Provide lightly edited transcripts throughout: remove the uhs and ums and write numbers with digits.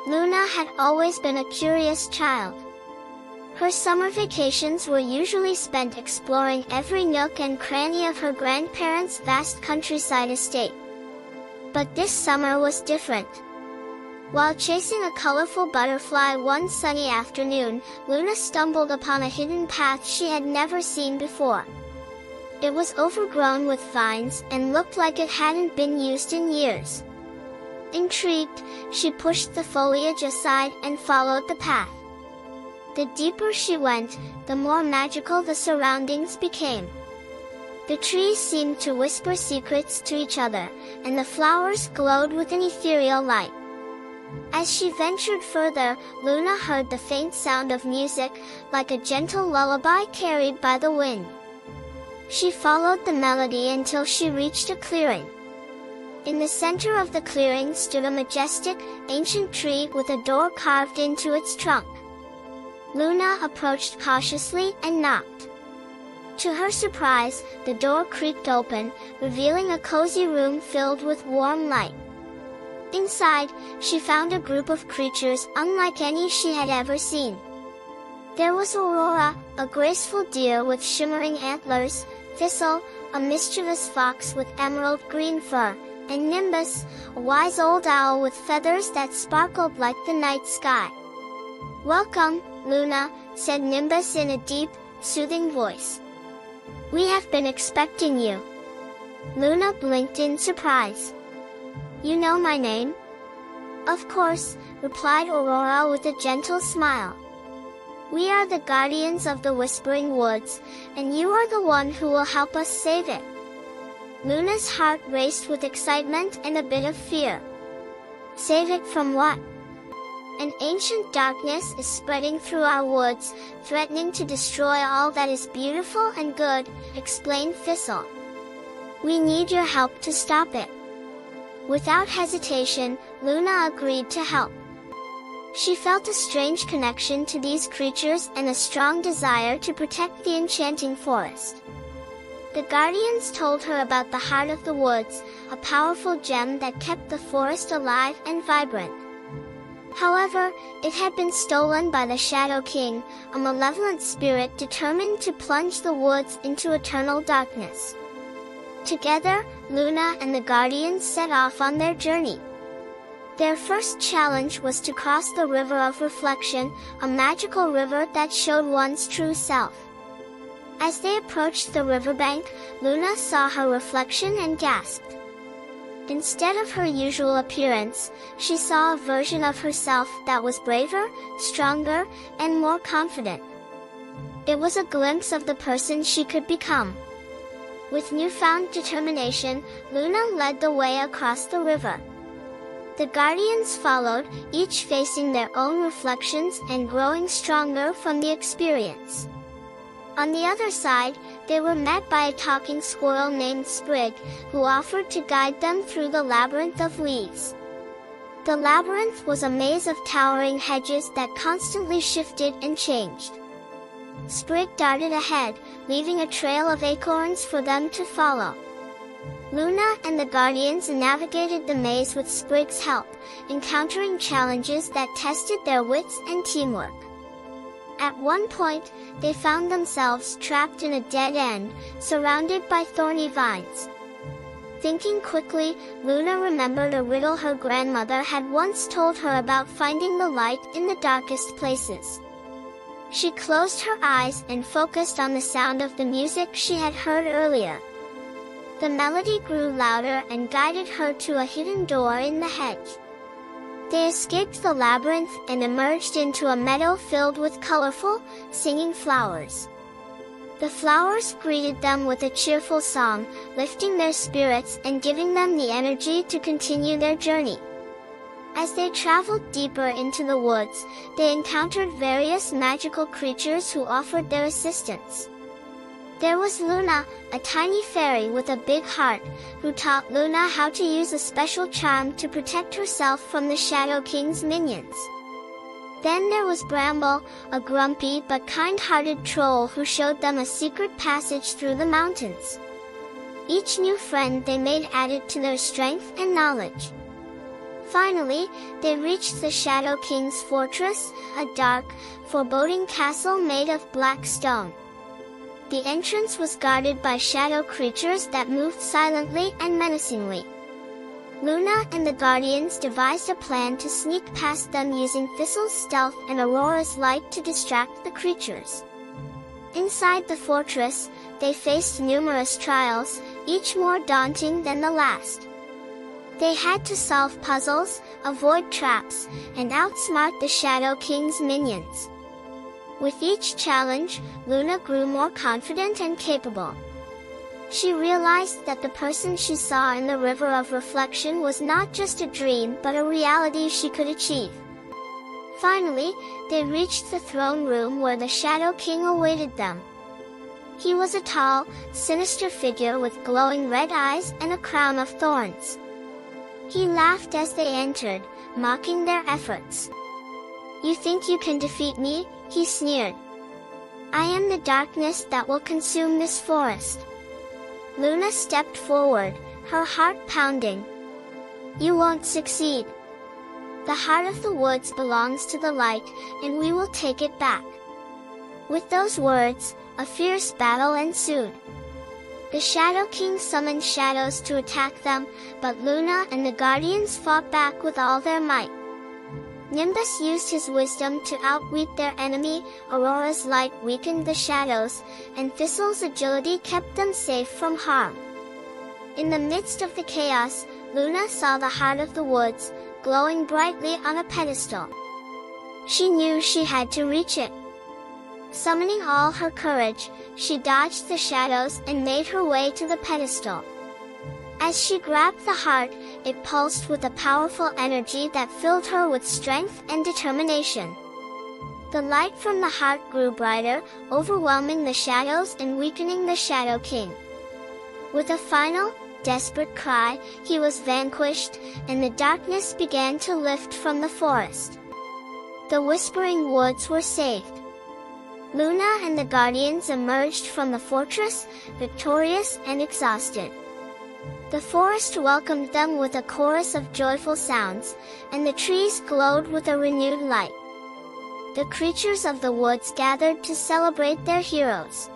Luna had always been a curious child. Her summer vacations were usually spent exploring every nook and cranny of her grandparents' vast countryside estate. But this summer was different. While chasing a colorful butterfly one sunny afternoon, Luna stumbled upon a hidden path she had never seen before. It was overgrown with vines and looked like it hadn't been used in years. Intrigued, she pushed the foliage aside and followed the path. The deeper she went, the more magical the surroundings became. The trees seemed to whisper secrets to each other, and the flowers glowed with an ethereal light. As she ventured further, Luna heard the faint sound of music, like a gentle lullaby carried by the wind. She followed the melody until she reached a clearing. In the center of the clearing stood a majestic, ancient tree with a door carved into its trunk. Luna approached cautiously and knocked. To her surprise, the door creaked open, revealing a cozy room filled with warm light. Inside, she found a group of creatures unlike any she had ever seen. There was Aurora, a graceful deer with shimmering antlers, Thistle, a mischievous fox with emerald green fur, and Nimbus, a wise old owl with feathers that sparkled like the night sky. "Welcome, Luna," said Nimbus in a deep, soothing voice. "We have been expecting you." Luna blinked in surprise. "You know my name?" "Of course," replied Aurora with a gentle smile. "We are the guardians of the Whispering Woods, and you are the one who will help us save it." Luna's heart raced with excitement and a bit of fear. "Save it from what?" "An ancient darkness is spreading through our woods, threatening to destroy all that is beautiful and good," explained Thistle. "We need your help to stop it." Without hesitation, Luna agreed to help. She felt a strange connection to these creatures and a strong desire to protect the enchanting forest. The guardians told her about the Heart of the Woods, a powerful gem that kept the forest alive and vibrant. However, it had been stolen by the Shadow King, a malevolent spirit determined to plunge the woods into eternal darkness. Together, Luna and the guardians set off on their journey. Their first challenge was to cross the River of Reflection, a magical river that showed one's true self. As they approached the riverbank, Luna saw her reflection and gasped. Instead of her usual appearance, she saw a version of herself that was braver, stronger, and more confident. It was a glimpse of the person she could become. With newfound determination, Luna led the way across the river. The guardians followed, each facing their own reflections and growing stronger from the experience. On the other side, they were met by a talking squirrel named Sprig, who offered to guide them through the labyrinth of leaves. The labyrinth was a maze of towering hedges that constantly shifted and changed. Sprig darted ahead, leaving a trail of acorns for them to follow. Luna and the guardians navigated the maze with Sprig's help, encountering challenges that tested their wits and teamwork. At one point, they found themselves trapped in a dead end, surrounded by thorny vines. Thinking quickly, Luna remembered a riddle her grandmother had once told her about finding the light in the darkest places. She closed her eyes and focused on the sound of the music she had heard earlier. The melody grew louder and guided her to a hidden door in the hedge. They escaped the labyrinth and emerged into a meadow filled with colorful, singing flowers. The flowers greeted them with a cheerful song, lifting their spirits and giving them the energy to continue their journey. As they traveled deeper into the woods, they encountered various magical creatures who offered their assistance. There was Luna, a tiny fairy with a big heart, who taught Luna how to use a special charm to protect herself from the Shadow King's minions. Then there was Bramble, a grumpy but kind-hearted troll who showed them a secret passage through the mountains. Each new friend they made added to their strength and knowledge. Finally, they reached the Shadow King's fortress, a dark, foreboding castle made of black stone. The entrance was guarded by shadow creatures that moved silently and menacingly. Luna and the Guardians devised a plan to sneak past them using Thistle's stealth and Aurora's light to distract the creatures. Inside the fortress, they faced numerous trials, each more daunting than the last. They had to solve puzzles, avoid traps, and outsmart the Shadow King's minions. With each challenge, Luna grew more confident and capable. She realized that the person she saw in the River of Reflection was not just a dream but a reality she could achieve. Finally, they reached the throne room where the Shadow King awaited them. He was a tall, sinister figure with glowing red eyes and a crown of thorns. He laughed as they entered, mocking their efforts. "You think you can defeat me?" he sneered. "I am the darkness that will consume this forest." Luna stepped forward, her heart pounding. "You won't succeed. The heart of the woods belongs to the light, and we will take it back." With those words, a fierce battle ensued. The Shadow King summoned shadows to attack them, but Luna and the Guardians fought back with all their might. Nimbus used his wisdom to outwit their enemy, Aurora's light weakened the shadows, and Thistle's agility kept them safe from harm. In the midst of the chaos, Luna saw the heart of the woods, glowing brightly on a pedestal. She knew she had to reach it. Summoning all her courage, she dodged the shadows and made her way to the pedestal. As she grabbed the heart, it pulsed with a powerful energy that filled her with strength and determination. The light from the heart grew brighter, overwhelming the shadows and weakening the Shadow King. With a final, desperate cry, he was vanquished, and the darkness began to lift from the forest. The Whispering Woods were saved. Luna and the Guardians emerged from the fortress, victorious and exhausted. The forest welcomed them with a chorus of joyful sounds, and the trees glowed with a renewed light. The creatures of the woods gathered to celebrate their heroes.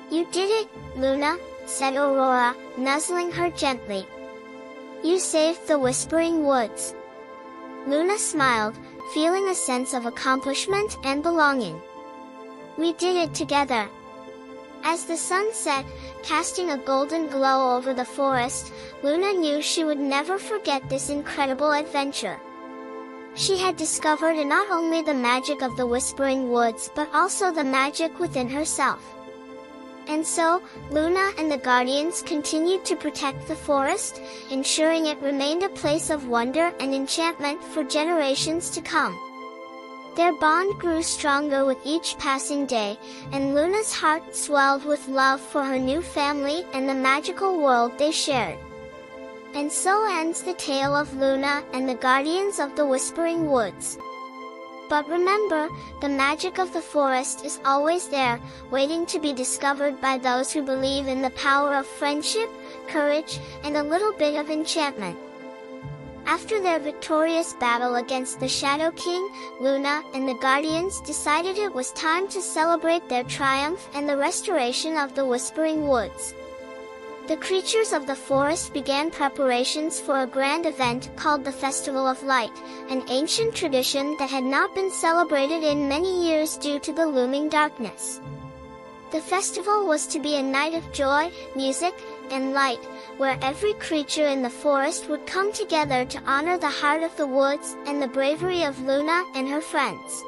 "You did it, Luna," said Aurora, nuzzling her gently. "You saved the Whispering Woods." Luna smiled, feeling a sense of accomplishment and belonging. "We did it together." As the sun set, casting a golden glow over the forest, Luna knew she would never forget this incredible adventure. She had discovered not only the magic of the Whispering Woods but also the magic within herself. And so, Luna and the Guardians continued to protect the forest, ensuring it remained a place of wonder and enchantment for generations to come. Their bond grew stronger with each passing day, and Luna's heart swelled with love for her new family and the magical world they shared. And so ends the tale of Luna and the Guardians of the Whispering Woods. But remember, the magic of the forest is always there, waiting to be discovered by those who believe in the power of friendship, courage, and a little bit of enchantment. After their victorious battle against the Shadow King, Luna and the Guardians decided it was time to celebrate their triumph and the restoration of the Whispering Woods. The creatures of the forest began preparations for a grand event called the Festival of Light, an ancient tradition that had not been celebrated in many years due to the looming darkness. The festival was to be a night of joy, music, and light, where every creature in the forest would come together to honor the heart of the woods and the bravery of Luna and her friends.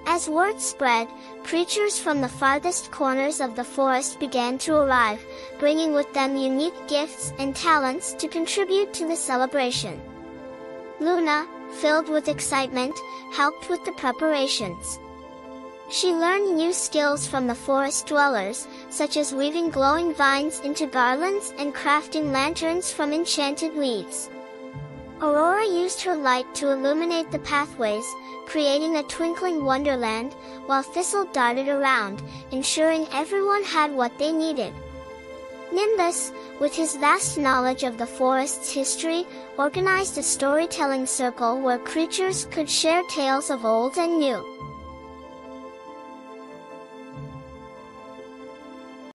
As word spread, creatures from the farthest corners of the forest began to arrive, bringing with them unique gifts and talents to contribute to the celebration. Luna, filled with excitement, helped with the preparations. She learned new skills from the forest dwellers, such as weaving glowing vines into garlands and crafting lanterns from enchanted leaves. Aurora used her light to illuminate the pathways, creating a twinkling wonderland, while Thistle darted around, ensuring everyone had what they needed. Nimbus, with his vast knowledge of the forest's history, organized a storytelling circle where creatures could share tales of old and new.